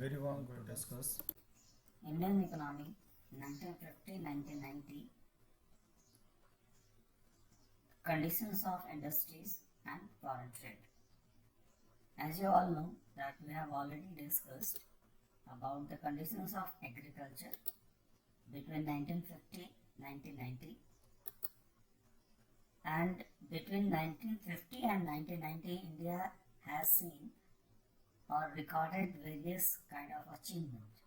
Very want to discuss Indian economy 1950-1990, conditions of industries and foreign trade. As you all know that we have already discussed about the conditions of agriculture between 1950-1990, and between 1950 and 1990 India has seen or recorded various kind of achievements,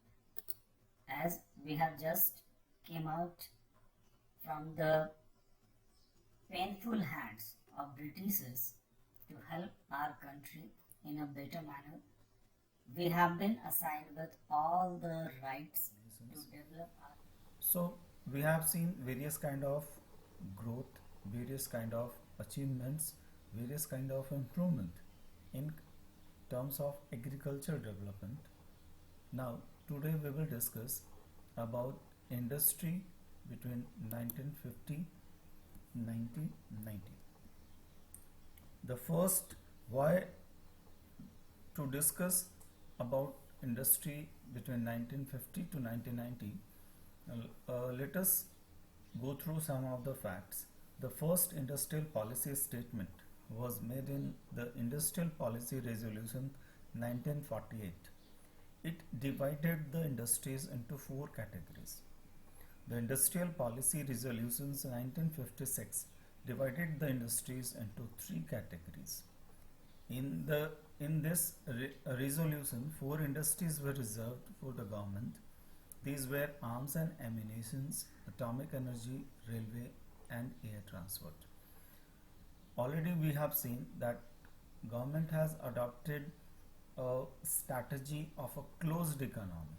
as we have just came out from the painful hands of Britishers to help our country in a better manner. We have been assigned with all the rights to develop our. so we have seen various kind of growth, various kind of achievements, various kind of improvement in terms of agriculture development. Now today we will discuss about industry between 1950 1990. The first why to discuss about industry between 1950 to 1990, let us go through some of the facts. The first industrial policy statement was made in the Industrial Policy Resolution 1948. It divided the industries into four categories. The Industrial Policy Resolutions 1956 divided the industries into three categories. In this resolution, four industries were reserved for the government. These were arms and ammunitions, atomic energy, railway, and air transport. Already we have seen that government has adopted a strategy of a closed economy,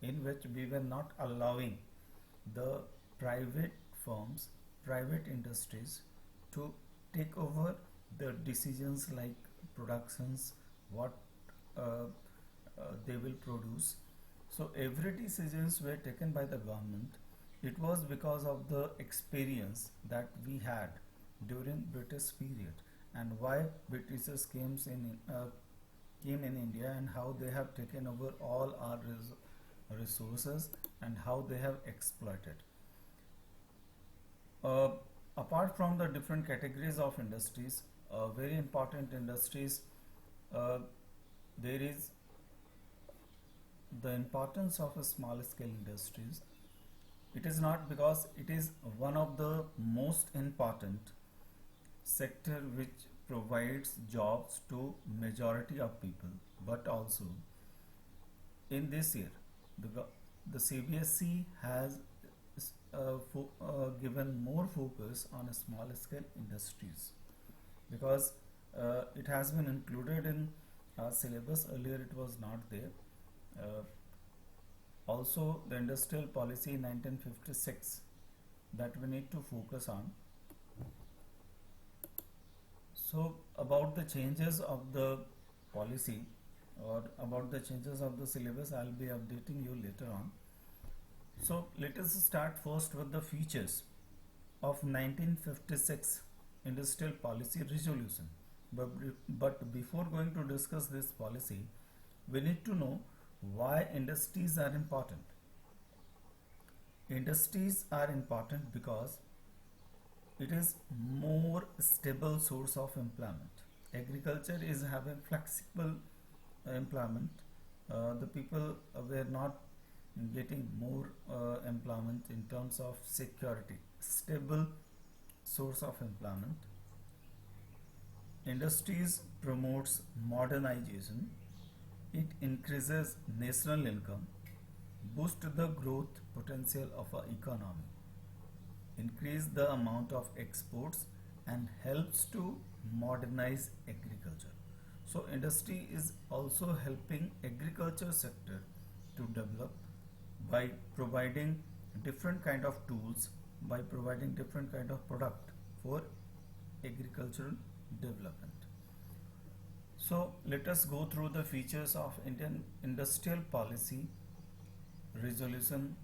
in which we were not allowing the private firms, private industries to take over the decisions like productions, what they will produce. So every decisions were taken by the government. It was because of the experience that we had during British period, and why Britishers came in India, and how they have taken over all our resources and how they have exploited. Uh, Apart from the different categories of industries, very important industries, uh, there is the importance of a small scale industries. It is not because it is one of the most important sector which provides jobs to majority of people, but also in this year the CBSE has given more focus on a small scale industries, because it has been included in syllabus. Earlier it was not there. uh, Also the industrial policy 1956 that we need to focus on. So about the changes of the policy, or about the changes of the syllabus, I'll be updating you later on. So let us start first with the features of 1956 Industrial Policy Resolution. But before going to discuss this policy, we need to know why industries are important. Industries are important because it is more stable source of employment. Agriculture is having flexible employment. The people were not getting more employment in terms of security, stable source of employment. Industries promotes modernization. It increases national income, boosts the growth potential of our economy, increase the amount of exports, and helps to modernize agriculture. So industry is also helping agriculture sector to develop by providing different kind of tools, by providing different kind of product for agricultural development. So let us go through the features of Indian Industrial Policy Resolution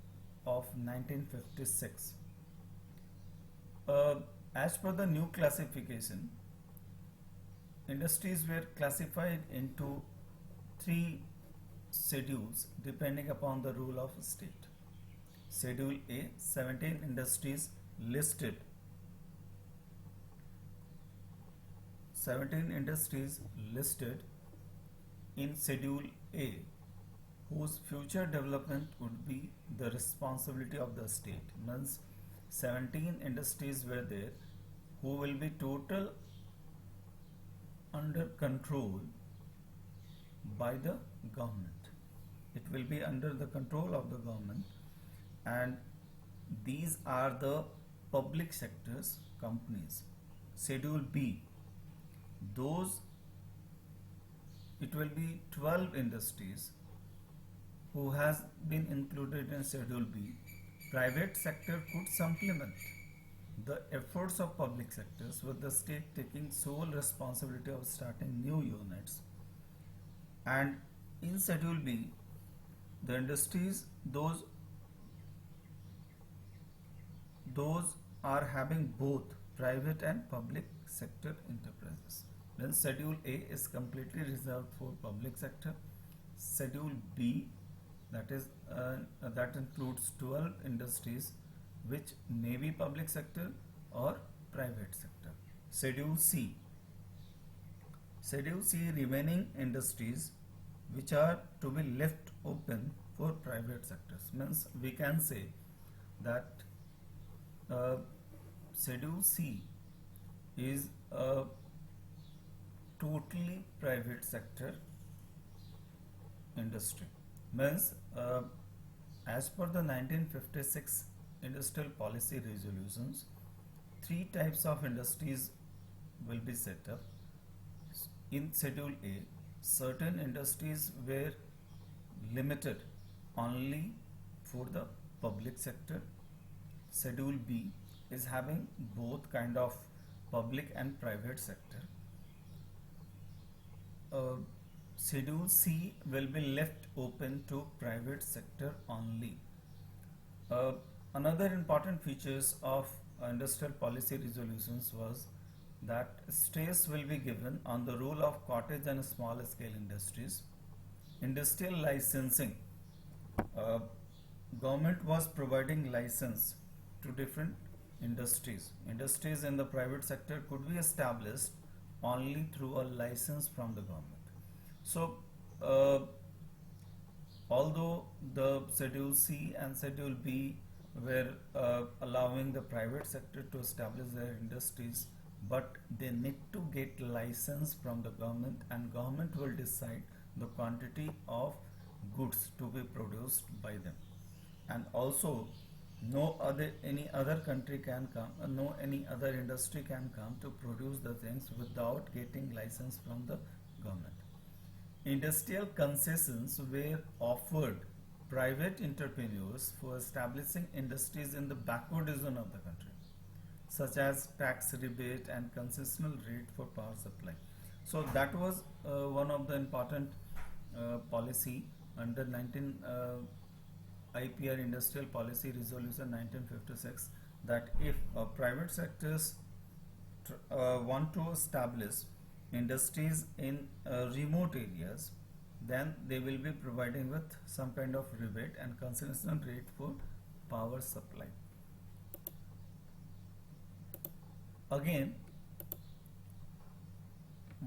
of 1956. As per the new classification, industries were classified into three schedules depending upon the rule of state. Schedule A, 17 industries listed. 17 industries listed in Schedule A, whose future development would be the responsibility of the state. Means 17 industries were there who will be total under control by the government. It will be under the control of the government, and these are the public sectors companies. Schedule B, those it will be 12 industries who has been included in Schedule B. Private sector could supplement the efforts of public sectors, with the state taking sole responsibility of starting new units. And in Schedule B, the industries, those are having both private and public sector enterprises. Then Schedule A is completely reserved for public sector. Schedule B, that includes 12 industries which may be public sector or private sector. Schedule C, remaining industries which are to be left open for private sectors. Means we can say that Schedule C is a totally private sector industry. Means as per the 1956 industrial policy resolutions, three types of industries will be set up. In Schedule A, certain industries were limited only for the public sector. Schedule B is having both kind of public and private sector. Schedule C will be left open to private sector only. Another important features of industrial policy resolutions was that stress will be given on the role of cottage and small scale industries. Industrial licensing. Government was providing license to different industries. Industries in the private sector could be established only through a license from the government. So, although the Schedule C and Schedule B were allowing the private sector to establish their industries, but they need to get license from the government, and government will decide the quantity of goods to be produced by them. And also, any other country can come, no any other industry can come to produce the things without getting license from the government. Industrial concessions were offered private entrepreneurs for establishing industries in the backward region of the country, such as tax rebate and concessional rate for power supply. So that was one of the important policy under 19 IPR Industrial Policy Resolution 1956, that if private sectors want to establish industries in remote areas, then they will be providing with some kind of rebate and concessional rate for power supply. Again,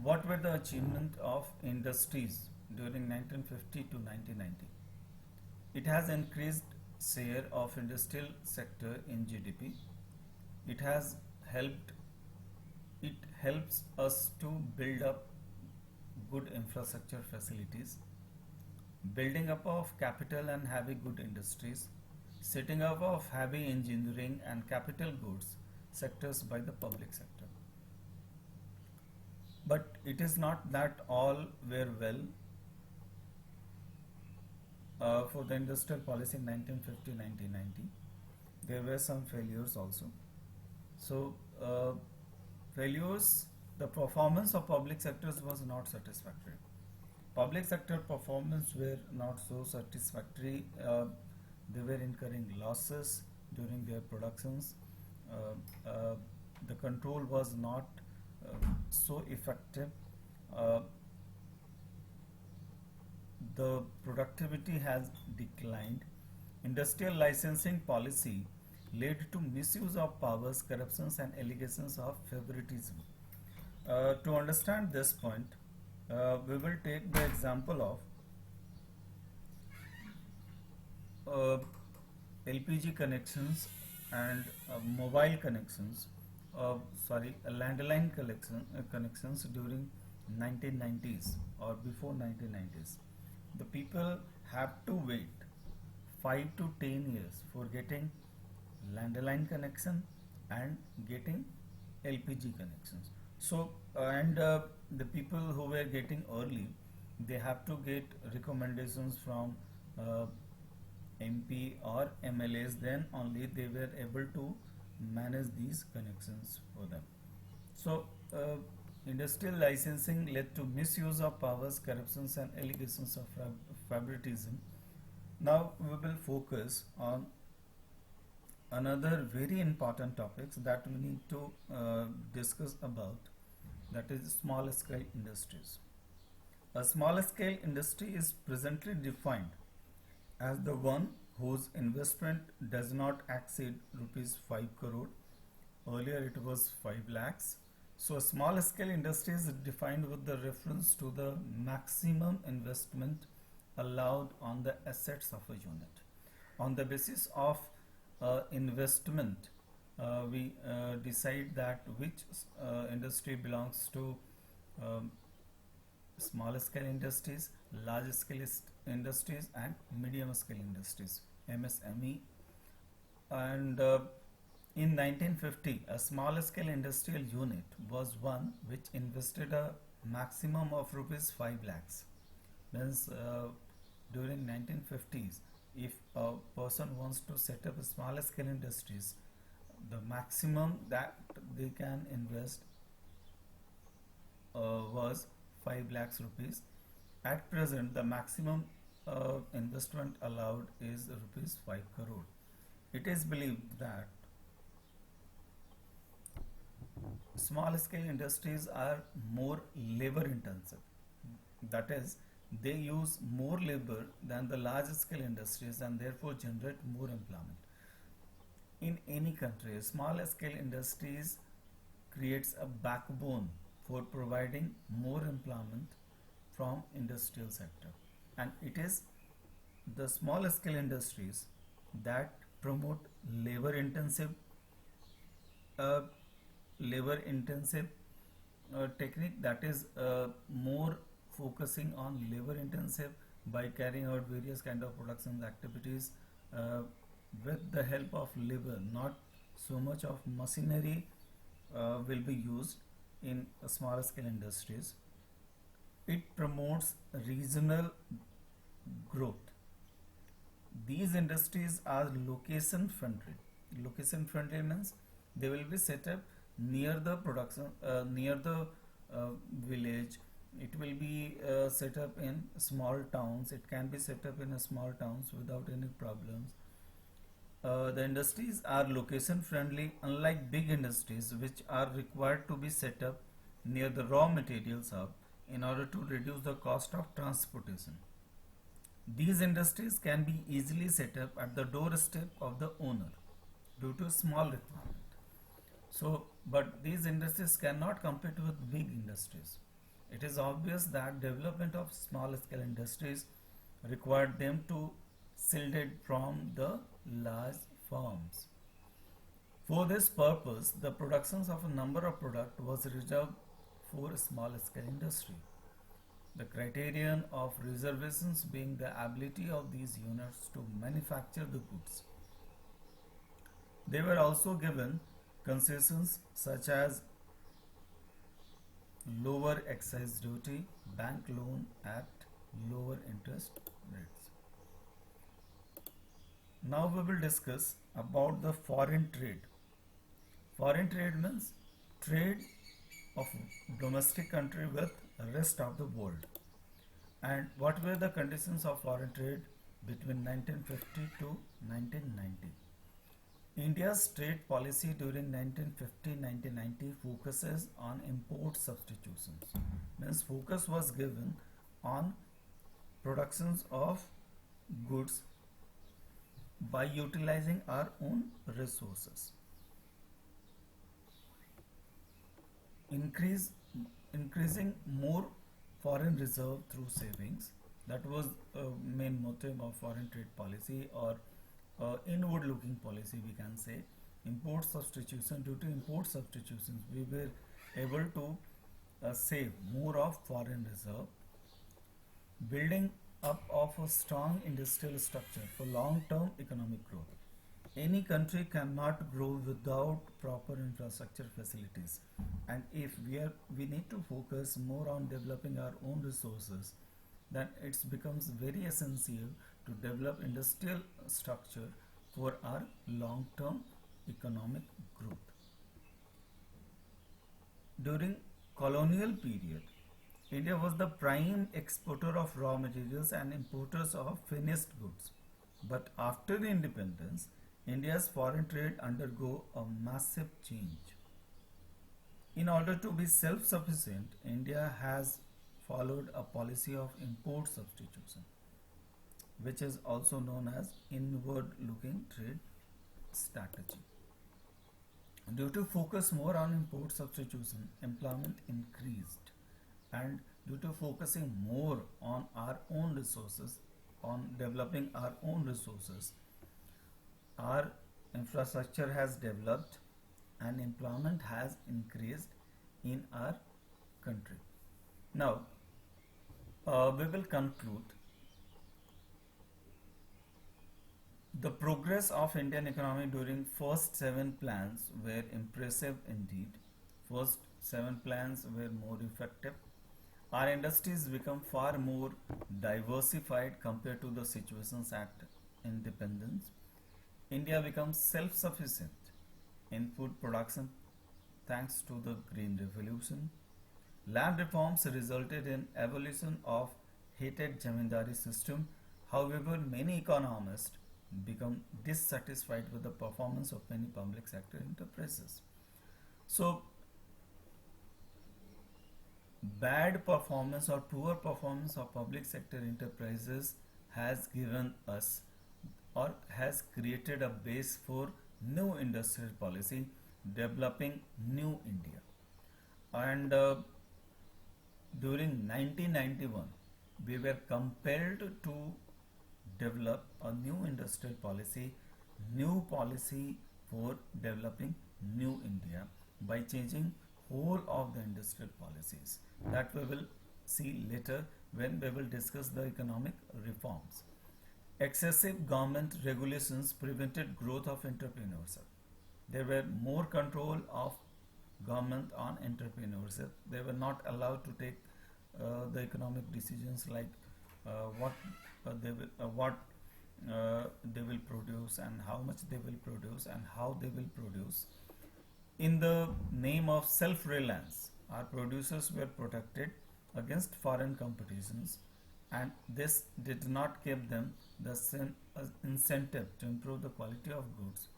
what were the achievement of industries during 1950 to 1990? It has increased share of industrial sector in GDP. It helps us to build up good infrastructure facilities, building up of capital and heavy good industries, setting up of heavy engineering and capital goods sectors by the public sector. But it is not that all were well for the industrial policy in 1950-1990. There were some failures also. So failures, the performance of public sectors was not satisfactory. Public sector performance were not so satisfactory. They were incurring losses during their productions. The control was not so effective. the productivity has declined. Industrial licensing policy led to misuse of powers, corruptions, and allegations of favoritism. To understand this point, we will take the example of uh, LPG connections and mobile connections, landline connections during 1990s or before 1990s. The people have to wait 5 to 10 years for getting landline connection and getting LPG connections. So, and the people who were getting early, they have to get recommendations from uh, MP or MLAs, then only they were able to manage these connections for them. So, industrial licensing led to misuse of powers, corruptions, and allegations of favoritism. Now, we will focus on another very important topics that we need to discuss about, that is small scale industries. A small scale industry is presently defined as the one whose investment does not exceed rupees 5 crore. Earlier it was 5 lakhs. So a small scale industry is defined with the reference to the maximum investment allowed on the assets of a unit. On the basis of investment, we decide that which industry belongs to um, small scale industries, large scale industries, and medium scale industries, MSME. And in 1950, a small scale industrial unit was one which invested a maximum of rupees 5 lakhs. Means during 1950s, if a person wants to set up a small scale industries, the maximum that they can invest was 5 lakhs rupees. At present, the maximum investment allowed is rupees 5 crore. It is believed that small scale industries are more labor intensive. That is, they use more labor than the large scale industries and therefore generate more employment. In any country, small scale industries creates a backbone for providing more employment from industrial sector, and it is the small scale industries that promote labor intensive uh, technique, that is more focusing on labor intensive by carrying out various kind of production activities uh, with the help of labor. Not so much of machinery will be used in small scale industries. It promotes regional growth. These industries are location friendly. Location friendly means they will be set up near the production, near the village. It will be set up in small towns. It can be set up in small towns without any problems. The industries are location friendly, unlike big industries which are required to be set up near the raw materials hub in order to reduce the cost of transportation. These industries can be easily set up at the doorstep of the owner due to small requirement. So, but these industries cannot compete with big industries. It is obvious that development of small scale industries required them to shielded from the large firms. For this purpose, the productions of a number of products was reserved for small scale industry. The criterion of reservations being the ability of these units to manufacture the goods. They were also given concessions such as lower excise duty, bank loan at lower interest rates. Now we will discuss about the foreign trade. Foreign trade means trade of domestic country with rest of the world. And what were the conditions of foreign trade between 1950 to 1990? India's trade policy during 1950-1990 focuses on import substitutions. Means focus was given on productions of goods by utilizing our own resources. Increasing more foreign reserve through savings. That was a main motive of foreign trade policy, or inward looking policy, we can say. Import substitution. Due to import substitutions, we were able to save more of foreign reserve. Building up of a strong industrial structure for long term economic growth. Any country cannot grow without proper infrastructure facilities, and if we need to focus more on developing our own resources, then it becomes very essential to develop industrial structure for our long term economic growth. During colonial period, India was the prime exporter of raw materials and importers of finished goods. But after the independence, India's foreign trade undergo a massive change. In order to be self-sufficient, India has followed a policy of import substitution, which is also known as inward-looking trade strategy. Due to focus more on import substitution, employment increased, and due to focusing more on our own resources, on developing our own resources, our infrastructure has developed and employment has increased in our country. Now, we will conclude. The progress of Indian economy during first 7 plans were impressive indeed. First 7 plans were more effective. Our industries become far more diversified compared to the situations at independence. India becomes self-sufficient in food production thanks to the Green Revolution. Land reforms resulted in abolition of hated zamindari system. However, many economists become dissatisfied with the performance of many public sector enterprises. So, bad performance or poor performance of public sector enterprises has given us or has created a base for new industrial policy, developing new India. And during 1991, we were compelled to develop a new industrial policy, new policy for developing new India by changing whole of the industrial policies. That we will see later when we will discuss the economic reforms. Excessive government regulations prevented growth of entrepreneurship. There were more control of government on entrepreneurship. They were not allowed to take the economic decisions like what they will produce and how much they will produce and how they will produce. In the name of self-reliance, our producers were protected against foreign competitions, and this did not give them the incentive to improve the quality of goods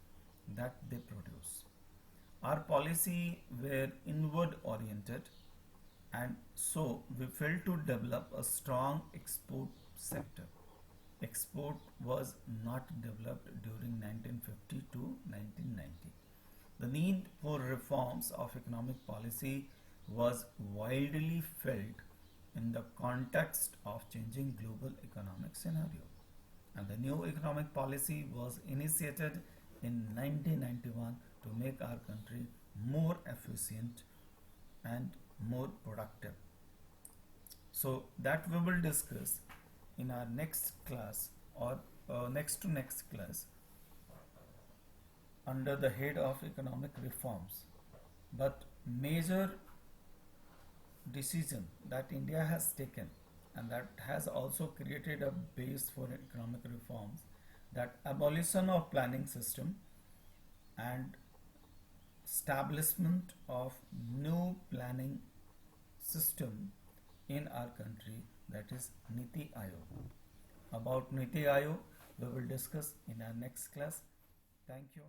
that they produce. Our policy were inward oriented, and so we failed to develop a strong export sector. Export was not developed during 1950 to 1990. The need for reforms of economic policy was widely felt in the context of changing global economic scenario. And the new economic policy was initiated in 1991 to make our country more efficient and more productive. So that we will discuss in our next class or next to next class under the head of economic reforms. But major decision that India has taken and that has also created a base for economic reforms, that abolition of planning system and establishment of new planning system in our country, that is Niti Aayog. About Niti Aayog we will discuss in our next class. Thank you.